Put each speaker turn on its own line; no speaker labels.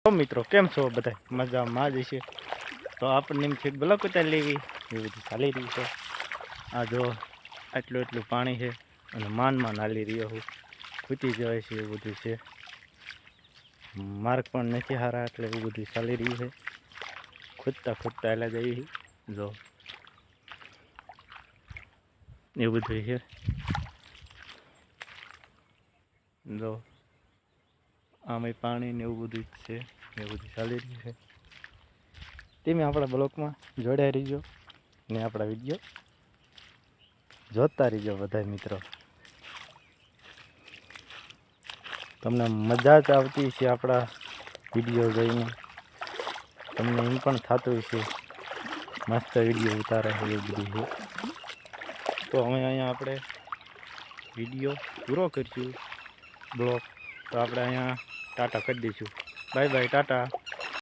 તો મિત્રો કેમ છો બધા મજામાં જ છે। તો આપણને એમ છે બ્લોક ઉતારી લેવી એ બધું ચાલી રહ્યું છે। આ જો એટલું પાણી છે અને માનમાં નાલી રહ્યો હું ખૂટી જવાય છે એવું બધું છે। માર્ગ પણ નથી સારા એટલે એવું બધું ચાલી રહ્યું છે। ખૂદતા એલા જઈ જો એવું બધું છે જો આમાં પાણી ને એવું બધું છે એવું બધું ચાલી રહ્યું છે। તમે આપણા બ્લોકમાં જોડાઈ રહીજો ને આપણા વિડીયો જોતા રહીજો બધા મિત્રો। તમને મજા જ આવતી છે આપણા વિડીયો જોઈને, તમને એમ પણ થતું છે મસ્ત વિડીયો ઉતારે છે એવું બધું છે। તો હવે અહીંયા આપણે વિડીયો પૂરો કરીશું બ્લોગ। તો આપણે અહીંયા ટાટા કરી દઈશું। Bye bye Tata.